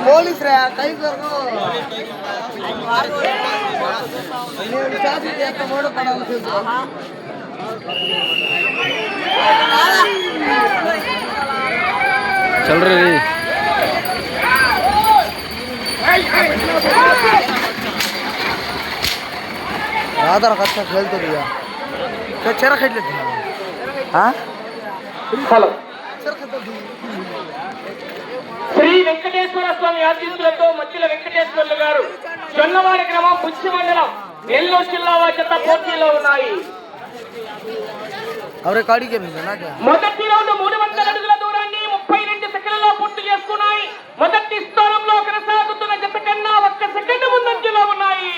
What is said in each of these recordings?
Police రా కై మూడు పడాలి चल रही आधार अच्छा खेलते दिया क्या चेहरा खेल लेते हैं हाँ హలో శ్రీ వెంకటేశ్వర స్వామి ఆశీస్సులతో మధ్యల వెంకటేశ్వర్లు గారు జొన్నవాడ గ్రామం బుచ్చి మండలం నెల్లూరు జిల్లా జత పోటీలో ఉన్నాయి. మొదటి రౌండ్ 300 అడుగుల దూరాన్ని 32 సెకండ్లలో పూర్తి చేసుకున్నాయి. మొదటి స్థానంలో కొనసాగుతున్న జత కన్నా 1 సెకండ్ ముందంజలో ఉన్నాయి.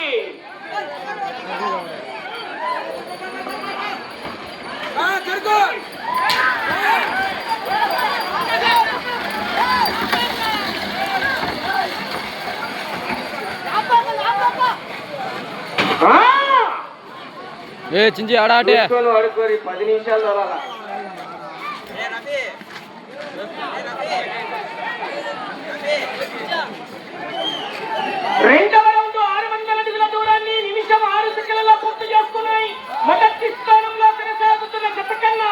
చించి ఆడాటే అడుకోరి 10 నిమిషాలు దొరాలా. రెండవ రౌండ్ 600 అడుగుల దూరాన్ని నిమిషం 6 సెకండ్లలో పూర్తి చేసుకున్నాయి. మొదటి స్థానంలో కొనసాగుతున్న జత కన్నా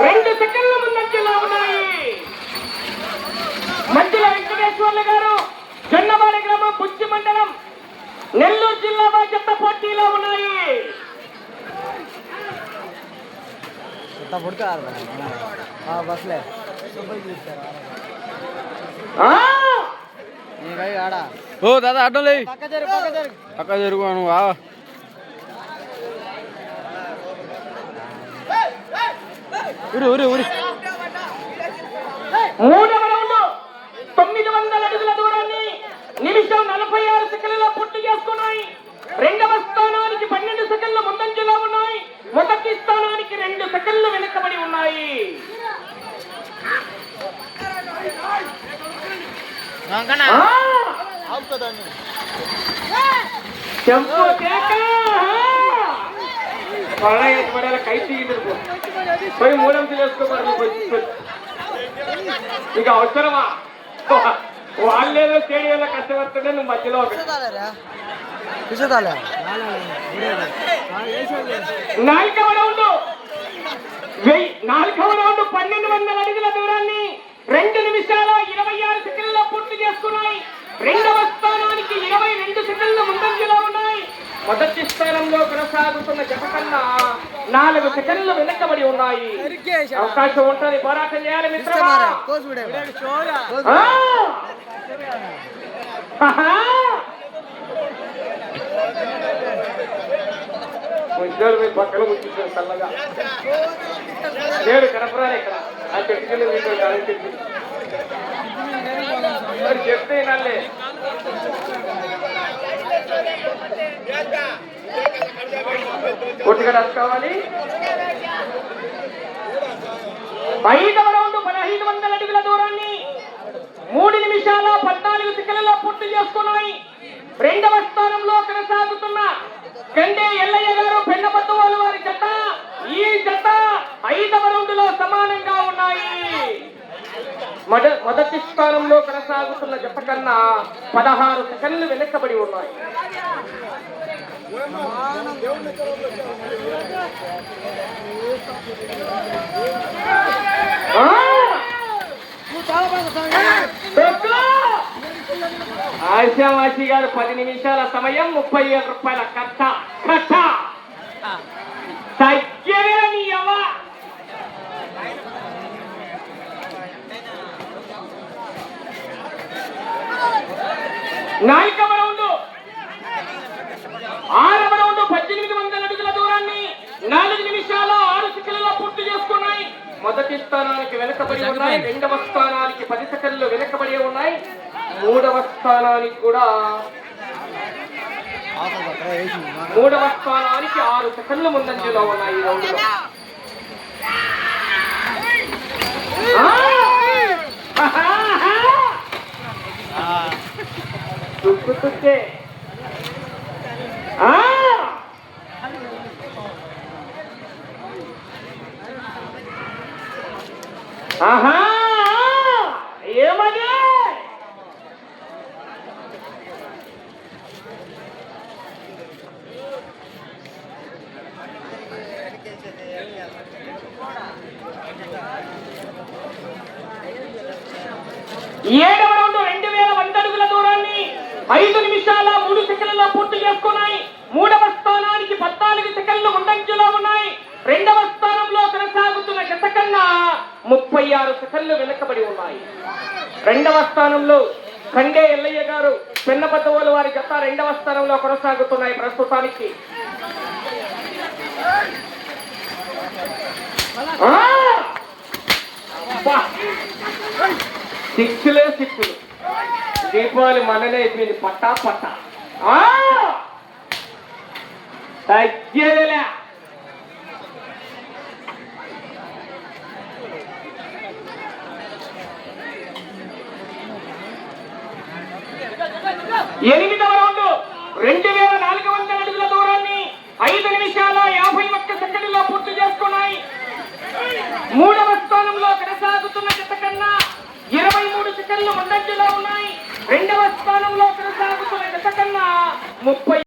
2 సెకండ్ల ముందంజలో ఉన్నాయి. మధ్యల వెంకటేశ్వర్లు గారు జొన్నవాడ గ్రామం బుచ్చి మండలం నెల్లూరు జిల్లా జత పోటీలో ఉన్నాయి. బస్లే ఓ దాదా అడ్డం లే పక్క జరుగు నువ్వు ఊరి ఊరి ఊరి. మూడవ రౌండ్ 900 అడుగుల దూరాన్ని నిమిషం 46 సెకండ్లలో పూర్తి చేసుకున్నాయి. రెండవ స్థానానికి 12 సెకండ్ల ముందంజలో ఉన్నాయి. మొదటి స్థానానికి 2 సెకండ్లు వెనుకబడి ఉన్నాయి. పోయి మూడంతో చేసుకోవాలి. ఇక అవసరమా? వాళ్ళేదో స్టేడియంలో కష్టపడుతుంటే నువ్వు మధ్యలో నాలుగవ రౌండ్ 1200 అడుగుల దూరాన్ని 2 నిమిషాల 26 సెకండ్లలో పూర్తి చేసుకున్నాయి. రెండవ స్థానానికి 22 సెకండ్ల ముందంజలో ఉన్నాయి. మొదటి స్థానంలో కొనసాగుతున్న జత కన్నా 4 సెకండ్లు వెనకబడి ఉన్నాయి. అవకాశం ఉంటుంది, పోరాటం చేయాలి మిత్రమా. ఉద్యోగులు మీ పక్కన కూర్చుంటారు చల్లగా. నేడు కనపరాలి ఇక్కడ ఆ చెట్టుకెళ్ళి చెప్తే నల్లే కొట్టుగా కావాలి. 5వ రౌండ్ 1500 అడుగుల దూరాన్ని 3 నిమిషాల 14 సెకండ్లలో పూర్తి చేసుకున్నాయి. రెండవ స్థానంలో కొనసాగుతున్న కండే ఎల్లయ్య గారు పెన్నపత్తువాలు వారి జత ఈ జత 5వ రౌండ్ లో సమానంగా ఉన్నాయి. మొదటి స్థానంలో కొనసాగుతున్న జత కన్నా 16 సెకండ్లు వెనకబడి ఉన్నాయి. ఆశావాసి గారు 10 నిమిషాల సమయం 37 రూపాయల కట్ట కట్ట తగ్గేని అవ్వ. 4వ రౌండ్ 6వ రౌండ్ 1800 అడుగుల దూరాన్ని 4 నిమిషాల 6 సెకండ్లలో పూర్తి చేసుకున్నాయి. మొదటి స్థానానికి వెనకబడి ఉన్నాయి. రెండవ స్థానానికి 10 సెకండ్లు వెనకబడి ఉన్నాయి. మూడవ స్థానానికి 6 సెకండ్లు ముందంజలో ఉన్నాయి. తుక్కే ఆహా ఏమది ఏడవ రౌండ్ 2100 అడుగుల దూరాన్ని 5 నిమిషాల 3 సెకండ్లలో పూర్తి చేసుకున్నాయి. మూడవ స్థానానికి 14 సెకండ్లు ముందంజలో ఉన్నాయి. రెండవ స్థానంలో కొనసాగుతున్న జత కన్నా 36 సెకండ్లు వెనకబడి ఉన్నాయి. రెండవ స్థానంలో కండే ఎల్లయ్య గారు పెన్నబద్దవోలు వారి జత రెండవ స్థానంలో కొనసాగుతున్నాయి ప్రస్తుతానికి. సిక్స్లే సిక్స్లు దీపావళి మననే అయిపోయింది పట్టా పట్టా తగ్గేదిలే. ఎనిమిదవ రౌండ్ 2400 అడుగుల దూరాన్ని 5 నిమిషాల 51 సెకండ్లలో పూర్తి చేసుకున్నాయి. మూడవ స్థానంలో కొనసాగుతున్న జత కన్నా 23 సెకండ్లు ముందంజలో ఉన్నాయి. రెండవ స్థానంలో కొనసాగుతున్న జత కన్నా 30